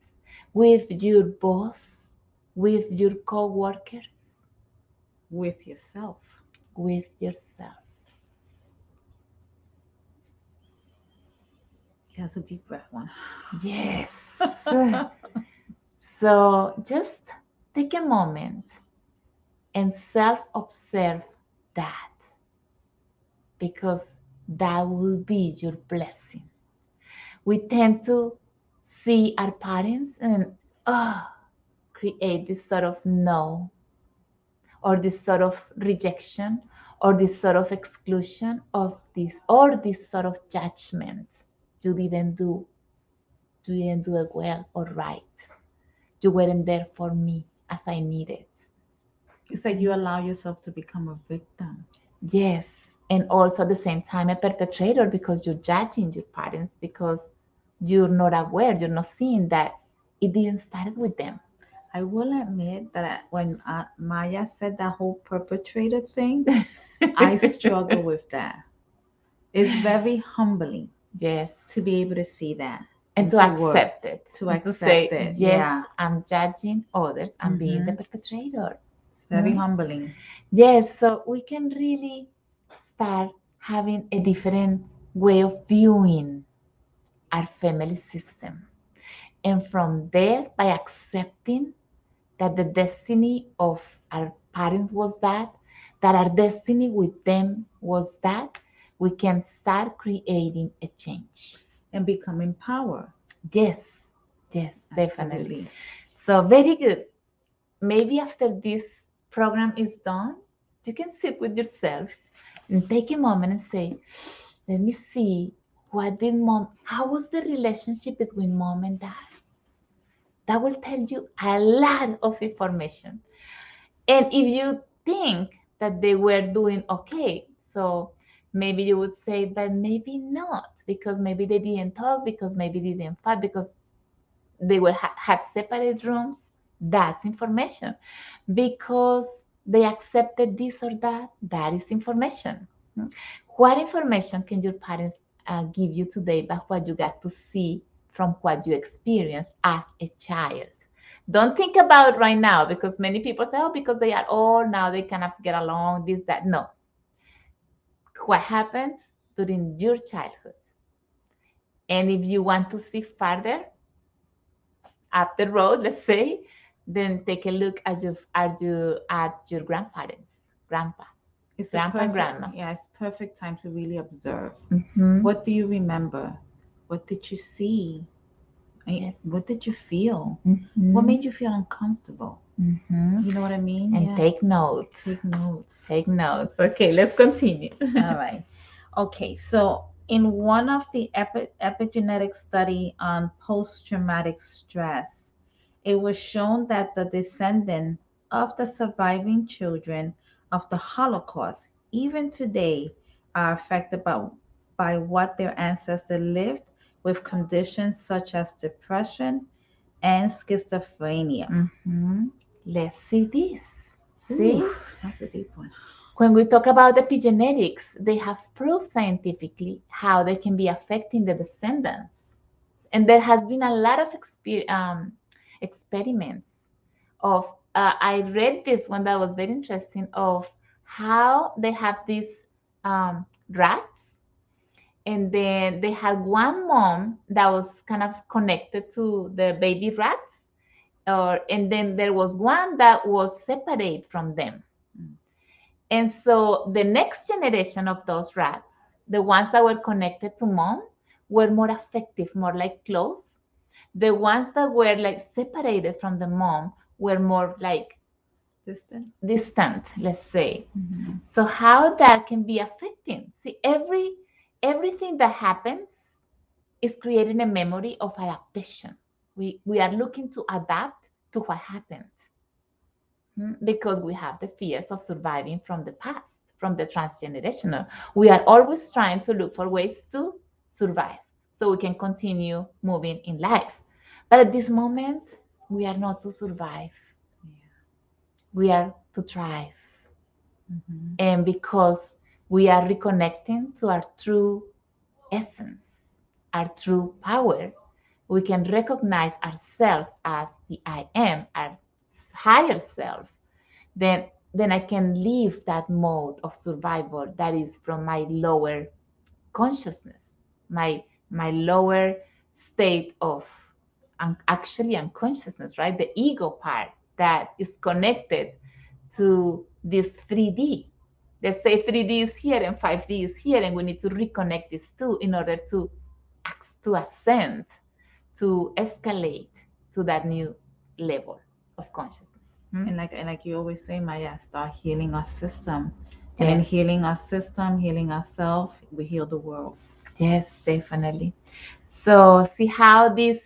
with your boss, with your co-workers, With yourself. with yourself. That's a deep breath one. Yes. So just take a moment and self-observe that, because that will be your blessing. We tend to see our parents and create this sort of no, or this sort of rejection, or this sort of exclusion of this, or this sort of judgment. You didn't do, you didn't do it well or right. You weren't there for me as I needed. It's like you allow yourself to become a victim. Yes, and also at the same time a perpetrator, because you're judging your parents because you're not aware, you're not seeing that it didn't start with them. I will admit that when Maya said that whole perpetrator thing, I struggle with that. It's very humbling Yes, to be able to see that and and to to work, accept it, to and to accept say, it. yes, Yeah. I'm judging others, I'm being the Mm-hmm. perpetrator. It's very Hmm? humbling. Yes, so we can really start having a different way of viewing our family system. And from there, by accepting that the destiny of our parents was that our destiny with them was that, we can start creating a change. And become empowered. Yes, yes, definitely. Absolutely. So, very good. Maybe after this program is done, you can sit with yourself and take a moment and say, let me see, how was the relationship between mom and dad? That will tell you a lot of information. And if you think that they were doing okay, so maybe you would say, but maybe not, because maybe they didn't talk, because maybe they didn't fight, because they were had separate rooms. That's information. Because they accepted this or that, that is information. What information can your parents give you today about what you got to see from what you experienced as a child? Don't think about right now, because many people say, oh, because they are old now, they cannot get along, this, that. No. What happened during your childhood? And if you want to see further up the road, let's say, then take a look at your grandparents, grandpa, It's a grandpa and perfect, grandma. yeah, it's perfect time to really observe. Mm-hmm. What do you remember? What did you see? Yes. What did you feel? Mm-hmm. What made you feel uncomfortable? Mm-hmm. You know what I mean? And Yeah. take notes. Take notes. Take notes. Okay, let's continue. All right. Okay, so in one of the epigenetic study on post-traumatic stress, it was shown that the descendant of the surviving children of the Holocaust, even today, are affected by what their ancestors lived with conditions such as depression and schizophrenia. Mm-hmm. Let's see this. See? Ooh, that's a deep one. When we talk about epigenetics, they have proved scientifically how they can be affecting the descendants. And there has been a lot of experiments of, I read this one that was very interesting, of how they have these rats, and then they had one mom that was kind of connected to the baby rats, and then there was one that was separate from them. And so the next generation of those rats, the ones that were connected to mom, were more affective, more like close. The ones that were like separated from the mom were more like distant, let's say. So how that can be affecting? See, everything that happens is creating a memory of adaptation. We are looking to adapt to what happened. Because we have the fears of surviving from the past, from the transgenerational. We are always trying to look for ways to survive so we can continue moving in life. But at this moment, we are not to survive, we are to thrive. And because we are reconnecting to our true essence, our true power, we can recognize ourselves as the I am, our higher self, then I can leave that mode of survival that is from my lower consciousness, my lower state of actually unconsciousness, right? The ego part that is connected to this 3D. Let's say 3D is here and 5D is here, and we need to reconnect these two in order to ascend, to escalate to that new level of consciousness. And like you always say, Maya, start healing our system. And Yes. healing our system, healing ourselves, we heal the world. Yes, definitely. So see how these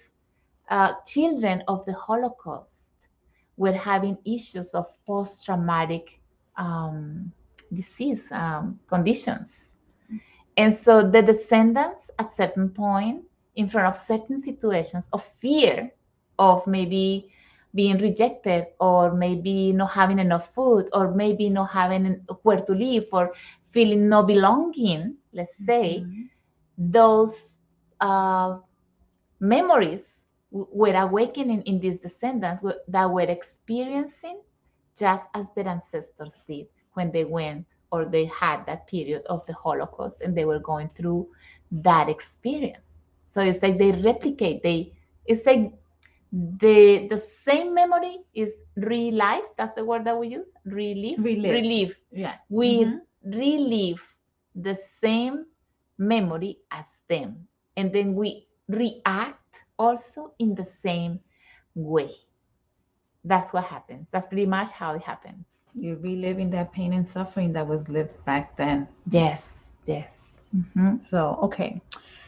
children of the Holocaust were having issues of post-traumatic um, disease conditions. And so the descendants at certain point, in front of certain situations of fear, of maybe being rejected, or maybe not having enough food, or maybe not having where to live, or feeling no belonging, let's say, those memories were awakening in these descendants that were experiencing just as their ancestors did when they went or they had that period of the Holocaust and they were going through that experience. So it's like they replicate, it's like the same memory is relive. That's the word that we use. Relive. Yeah. We relive the same memory as them. And then we react also in the same way. That's what happens. That's pretty much how it happens. You're reliving that pain and suffering that was lived back then. Yes, yes. So, okay.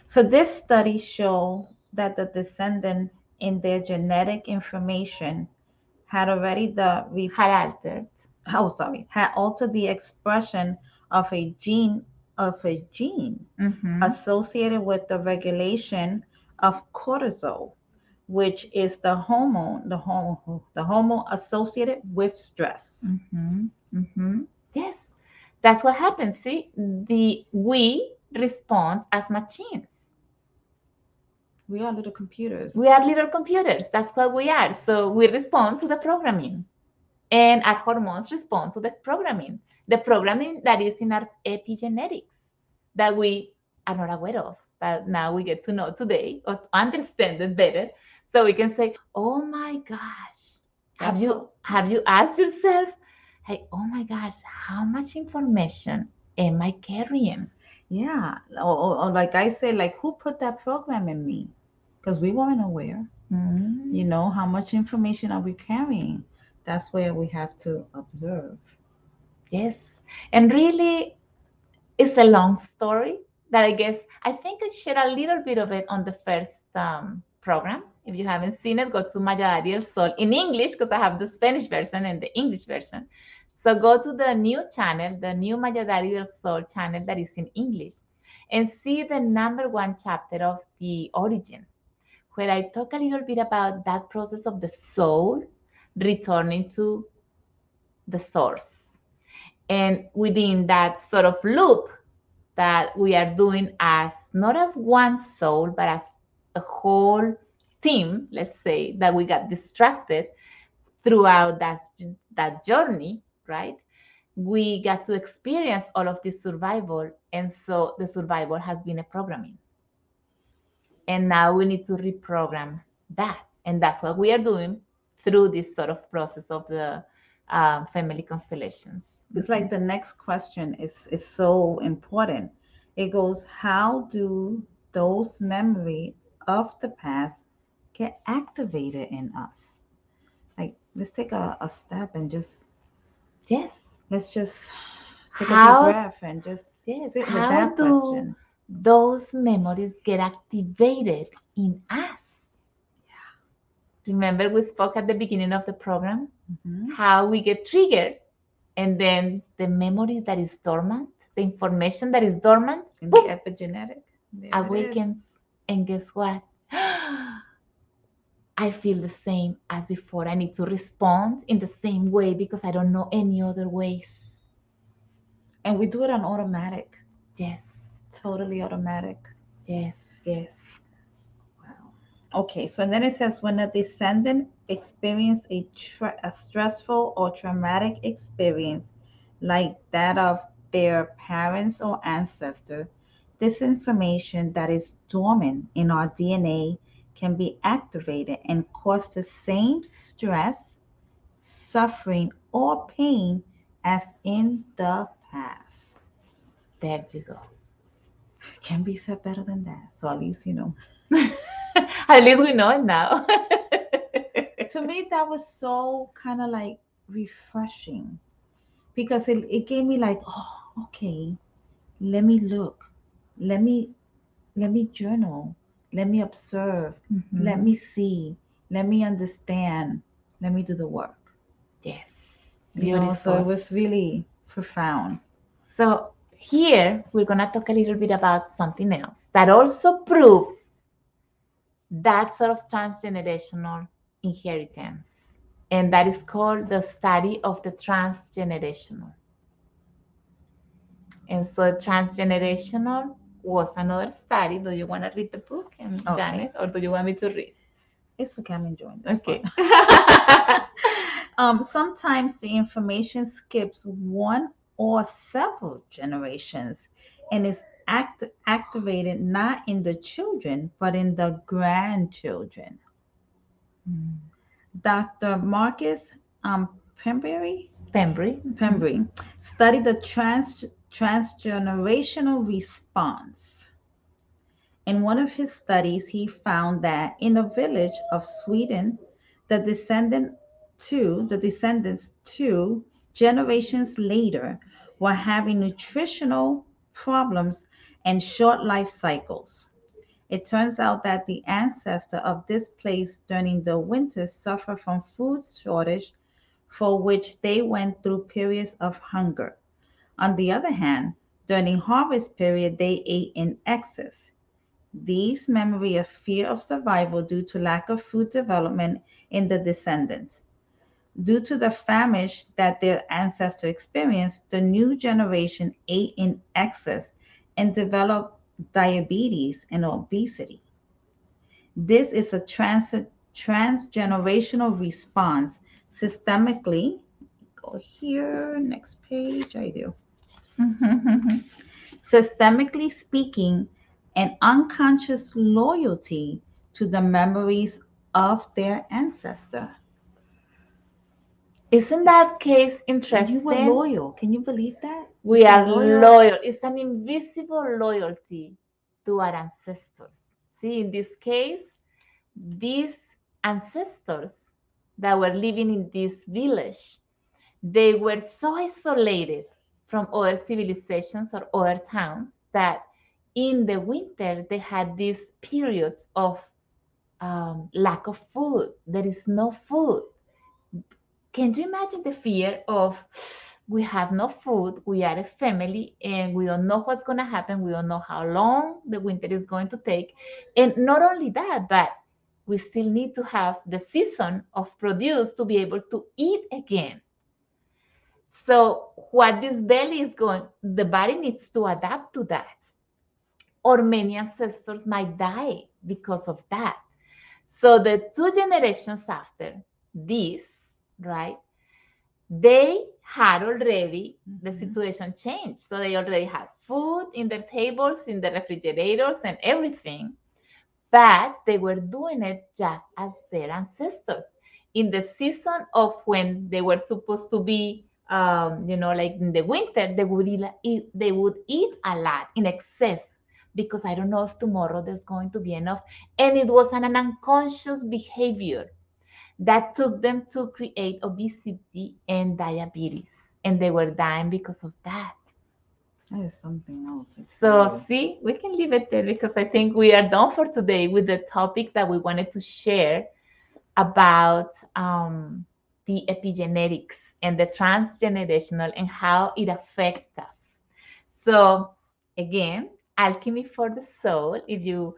So this study show that the descendant in their genetic information had already had altered the expression of a gene associated with the regulation of cortisol, which is the hormone associated with stress. Yes, that's what happens. See, we respond as machines. We are little computers. We are little computers. That's what we are. So we respond to the programming, and our hormones respond to the programming that is in our epigenetics that we are not aware of. But now we get to know today or understand it better, so we can say, "Oh my gosh, have you asked yourself, hey, oh my gosh, how much information am I carrying?" Yeah. Or like I said, like who put that program in me? Because we weren't aware. You know, how much information are we carrying? That's where we have to observe. Yes. And really, it's a long story that I think I shared a little bit of it on the first program. If you haven't seen it, go to Maya Del Sol in English, because I have the Spanish version and the English version. So go to the new channel, the new Maya Del Sol channel that is in English, and see the #1 chapter of the origin, where I talk a little bit about that process of the soul returning to the source. And within that sort of loop that we are doing as not as one soul, but as a whole team, let's say, that we got distracted throughout that journey, right? We got to experience all of this survival. And so the survival has been a programming. And now we need to reprogram that. And that's what we are doing through this sort of process of the family constellations. It's like the next question is so important. It goes, how do those memory of the past get activated in us? Like, let's take a step and just Yes. let's just take a deep How, breath and just yes, sit with how that do question. those memories get activated in us? Remember, we spoke at the beginning of the program Mhm. how we get triggered, and then the memory that is dormant, the information that is dormant, In the boom, epigenetic, there it is. awakens. And guess what? I feel the same as before. I need to respond in the same way because I don't know any other ways. And we do it on automatic, Yes, totally automatic. yes, yes. Wow. Okay, so then it says when a descendant experiences a stressful or traumatic experience like that of their parents or ancestor, this information that is dormant in our DNA can be activated and cause the same stress, suffering, or pain as in the past. There you go. Can be said better than that. So at least, At least we know it now. to me, that was so kind of like refreshing because it gave me like, oh, okay, let me look, let me let me journal, let me observe, let Mhm. me see, let me understand, let me do the work. Yes, So it beautiful. was really profound. So here we're gonna talk a little bit about something else that also proves that sort of transgenerational inheritance, and that is called the study of the transgenerational. And so transgenerational was another study. Do you want to read the book, and Okay, Janet, or do you want me to read? it's okay. I'm enjoying this part. Okay. Sometimes the information skips one or several generations and is activated not in the children but in the grandchildren. Mm. Dr. Marcus Pembury, Pembry. Mhm. Pembury studied the transgenerational response. In one of his studies, he found that in a village of Sweden, the descendants two generations later were having nutritional problems and short life cycles. It turns out that the ancestor of this place during the winter suffered from food shortage for which they went through periods of hunger. On the other hand, during harvest period they ate in excess. These memory of fear of survival due to lack of food development in the descendants. Due to the famish that their ancestor experienced, the new generation ate in excess and developed diabetes and obesity. This is a transgenerational response systemically. Go here, next page. I do. Systemically speaking, an unconscious loyalty to the memories of their ancestor. Isn't that case You were interesting? loyal. Can you believe that? We It's a are loyal. loyal. It's an invisible loyalty to our ancestors. See, in this case, these ancestors that were living in this village, they were so isolated from other civilizations or other towns that in the winter they had these periods of lack of food. There is no food. Can you imagine the fear of we have no food, we are a family, and we don't know what's going to happen, we don't know how long the winter is going to take. And not only that, but we still need to have the season of produce to be able to eat again. So what this belly is going, the body needs to adapt to that. Or many ancestors might die because of that. So the two generations after this, right, they had already the situation changed. So they already had food in their tables, in the refrigerators, and everything. But they were doing it just as their ancestors. in the season of when they were supposed to be, like in the winter, they would eat a lot in excess because I don't know if tomorrow there's going to be enough. And it was an unconscious behavior that took them to create obesity and diabetes. And they were dying because of that. That is something else. I tell So, you. see, we can leave it there because I think we are done for today with the topic that we wanted to share about the epigenetics and the transgenerational and how it affects us. So, again, Alchemy for the Soul. If you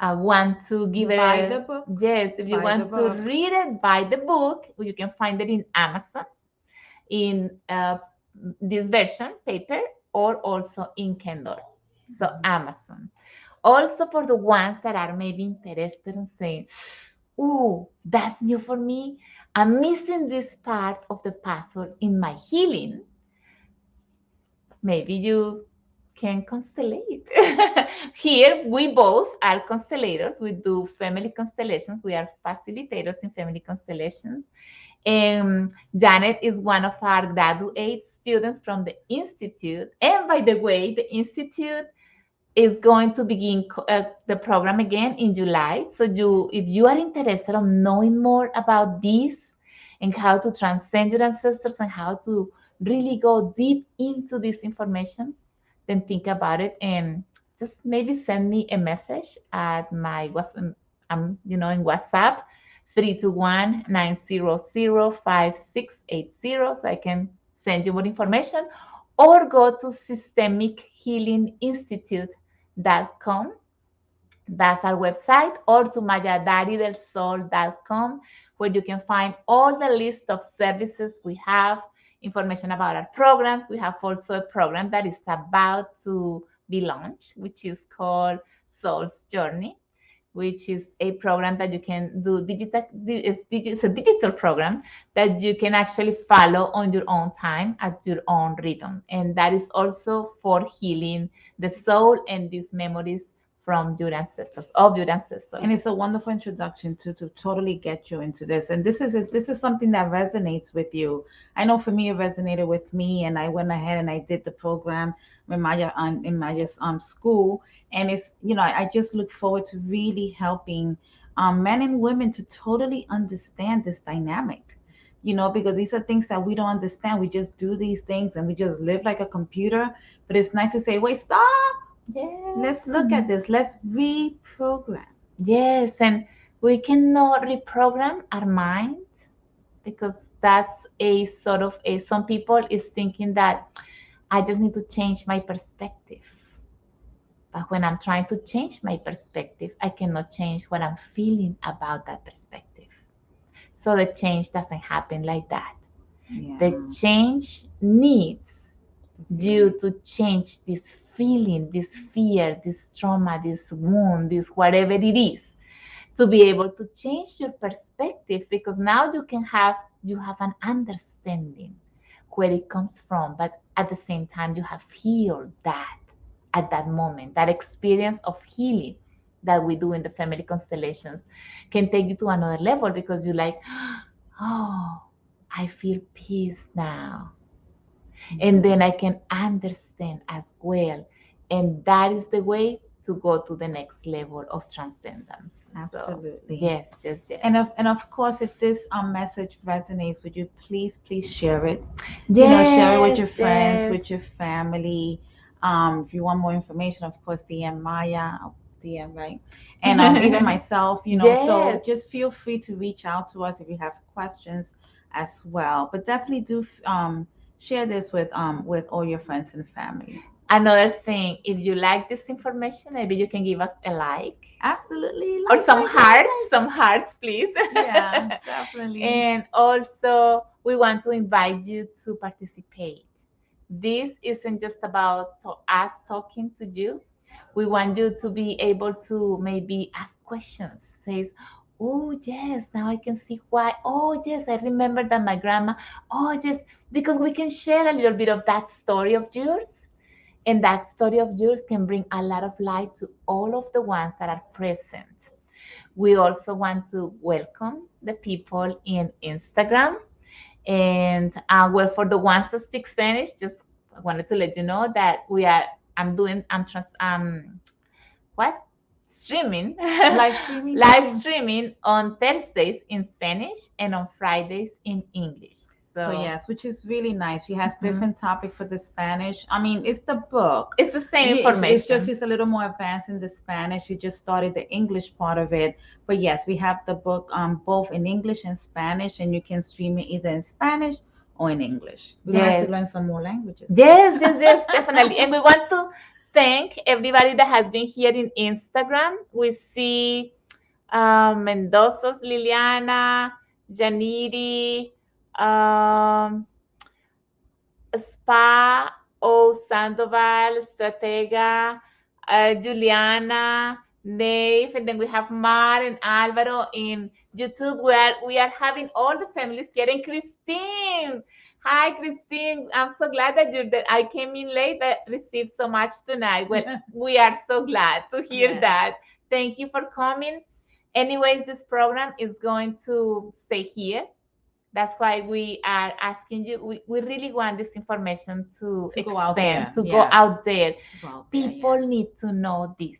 want to give it Buy the a book. yes, if you Buy the want to book. read it, buy the book. You can find it in Amazon in this version, paper, or also in Kindle. So, Mhm. Amazon. Also, for the ones that are maybe interested in saying, "Ooh, that's new for me. I'm missing this part of the puzzle in my healing." Maybe you can constellate. Here, we both are constellators. We do family constellations. We are facilitators in family constellations. Janet is one of our graduate students from the Institute. And by the way, the Institute is going to begin the program again in July. So if you are interested in knowing more about this and how to transcend your ancestors and how to really go deep into this information, then think about it and just maybe send me a message at my WhatsApp, in WhatsApp, 321-900-5680, so I can send you more information, or go to systemichealinginstitute.com. That's our website, or to mayadaridelSol.com, where you can find all the list of services we have, information about our programs. We have also a program that is about to be launched, which is called Soul's Journey, which is a program that you can do digital. It's a digital program that you can actually follow on your own time at your own rhythm, and that is also for healing the soul and these memories from your ancestors, of your ancestors. And it's a wonderful introduction to totally get you into this. And this is something that resonates with you. I know for me it resonated with me, and I went ahead and I did the program in Maya's school. And it's, I just look forward to really helping men and women to totally understand this dynamic. Because these are things that we don't understand. We just do these things and we just live like a computer. But it's nice to say, wait, stop. Yes. Let's look at this. Let's reprogram. Yes, and we cannot reprogram our mind because that's a sort of a some people is thinking that I just need to change my perspective. But when I'm trying to change my perspective, I cannot change what I'm feeling about that perspective. So the change doesn't happen like that. Yeah. The change needs you Feeling. to change this feeling, this fear, this trauma, this wound, this whatever it is, to be able to change your perspective, because now you have an understanding where it comes from, but at the same time you have healed that at that moment. That experience of healing that we do in the family constellations can take you to another level because you're like, oh, I feel peace now. And then I can understand as well. And that is the way to go to the next level of transcendence. So, Absolutely. yes, yes, yes. And of course, if this message resonates with you, please share it. Share it with Yes, your friends, yes. with your family. If you want more information, of course, DM Maya, DM, right? And even myself, so Yes. just feel free to reach out to us if you have questions as well. But definitely do share this with all your friends and family. Another thing, if you like this information, maybe you can give us a like Absolutely. or Like. some hearts, please. Yeah, definitely. And also, we want to invite you to participate. This isn't just about us talking to you. We want you to be able to maybe ask questions. Says, oh yes, now I can see why. Oh yes, I remember that my grandma. Oh yes, because we can share a little bit of that story of yours, and that story of yours can bring a lot of light to all of the ones that are present. We also want to welcome the people in Instagram. And well, for the ones that speak Spanish, just wanted to let you know that I'm trans, what? Streaming, Live streaming. live streaming on Thursdays in Spanish and on Fridays in English. So So yes, which is really nice. She has mhm, different topic for the Spanish. I mean, it's the book. it's the same It's just information. she's a little more advanced in the Spanish. She just started the English part of it. But yes, we have the book both in English and Spanish, and you can stream it either in Spanish or in English. We're gonna have Yes. to learn some more languages. Yes, yes, yes, definitely. And we want to thank everybody that has been here in Instagram. We see Mendoza's Liliana, Janiri, um, Spa O Sandoval, Stratega, Juliana, Nave, and then we have Mar and Alvaro in YouTube where we are having all the families here. And Christine, hi Christine, I'm so glad that you that I came in late but received so much tonight. Well, we are so glad to hear Yes. that. Thank you for coming. Anyways, this program is going to stay here. That's why we are asking you. We really want this information to To go out expand, there. to go Yeah. out there. To go out there. People Yeah. need to know this.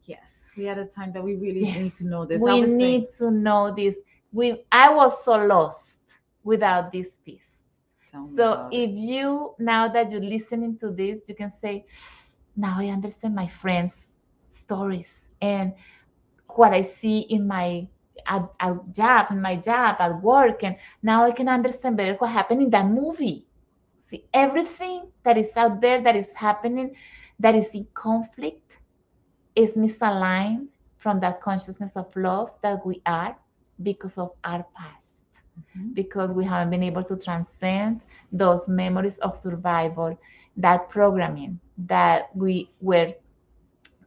Yes. We had a time that we really Yes, need to know this. I we would say. need to know this. I was so lost without this piece. Tell me So about if it. you, now that you're listening to this, you can say, now I understand my friends' stories and what I see in my job, in my job at work, and now I can understand better what happened in that movie. See, everything that is out there that is happening, that is in conflict, is misaligned from that consciousness of love that we are because of our past, Mhm. because we haven't been able to transcend those memories of survival, that programming that we were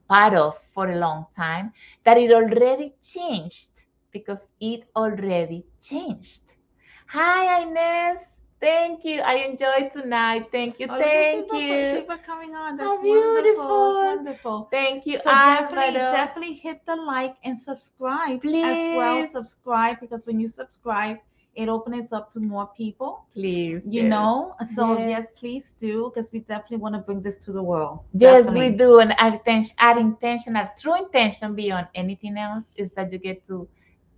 part of for a long time, that it already changed because it already changed. Hi, Inez. Thank you. I enjoyed tonight. Thank you. Oh, look at Thank people, you. people coming on. That's How wonderful. It's beautiful. wonderful. Thank you, So Alvaro. definitely hit the like and subscribe as well. Please, Subscribe because when you subscribe, it opens up to more people. please, You yes. know. So Yes. yes, please do because we definitely want to bring this to the world. Yes, we Definitely. do. And our true intention beyond anything else is that you get to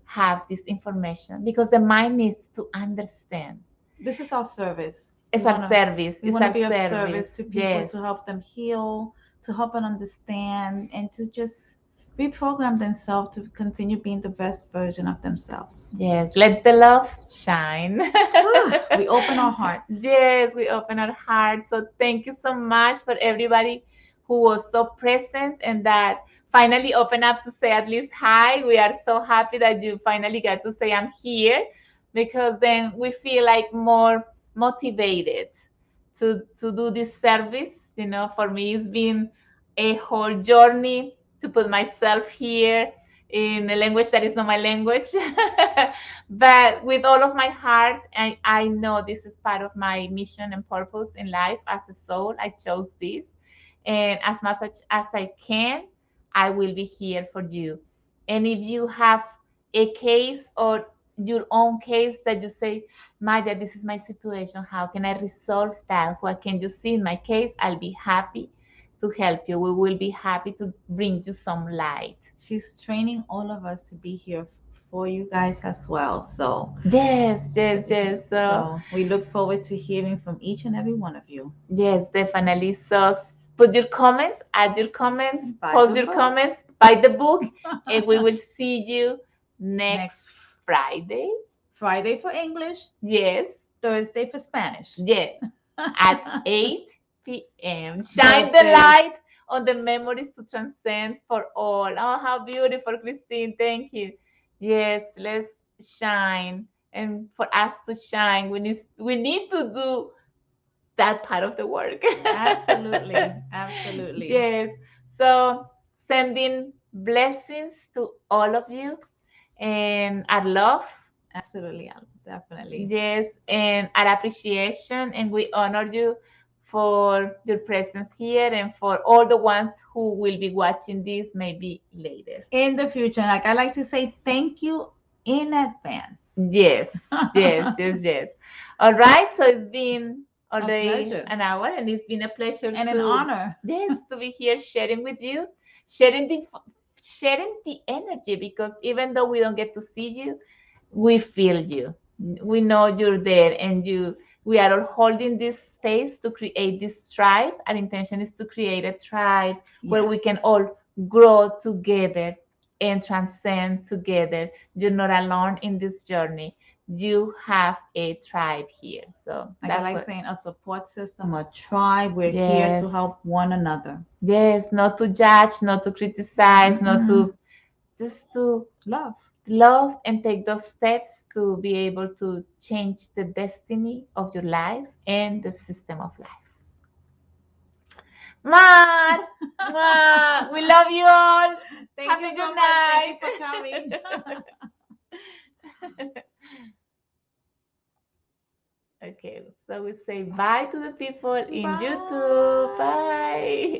have this information because the mind needs to understand. This is our service. It's our service. We It's want to our be of service. service to people Yes. to help them heal, to help them understand, and to just reprogram themselves to continue being the best version of themselves. Yes. Let the love shine. We open our hearts. Yes, we open our hearts. So thank you so much for everybody who was so present and that finally opened up to say at least hi. We are so happy that you finally got to say I'm here because then we feel like more motivated to do this service. You know, for me, it's been a whole journey to put myself here in a language that is not my language. But with all of my heart, I know this is part of my mission and purpose in life as a soul. I chose this. And as much as I can, I will be here for you. And if you have a case or your own case that you say, Maya, this is my situation. How can I resolve that? What can you see in my case? I'll be happy to help you. We will be happy to bring you some light. She's training all of us to be here for you guys as well. So, Yes, yes, yes. So, so we look forward to hearing from each and every one of you. yes, definitely. So, put your comments, add your comments, Buy post the your book. comments, buy the book, and we will see you next Next Friday. Friday for English, Yes, Thursday for Spanish. yes, at 8 p.m. Shine the Perfect. light on the memories to transcend for all. Oh, how beautiful, Christine. Thank you. Yes, let's shine. And for us to shine, we need to do that part of the work. Absolutely. Absolutely. Yes. So sending blessings to all of you and our love. Absolutely. Definitely. Yes, and our appreciation, and we honor you for your presence here and for all the ones who will be watching this maybe later. In the future, like I like to say, thank you in advance. Yes, yes, yes, yes. All right. So it's been A already pleasure an hour, and it's been a pleasure and an to honor. yes to be here sharing with you, sharing the sharing the energy because even though we don't get to see you, we feel you. We know you're there, and you. We are all holding this space to create this tribe. Our intention is to create a tribe where Yes. we can all grow together and transcend together. You're not alone in this journey. You have a tribe here. So Like I that's like what, saying, a support system, a tribe. We're here yes, to help one another. yes, not to judge, not to criticize, not Mm-mm. to just to Love. love and take those steps to be able to change the destiny of your life and the system of life. Mar, we love you all. Thank Have you a so good much. Thank you night. for coming. Okay, so we say bye to the people in YouTube. Bye. Bye.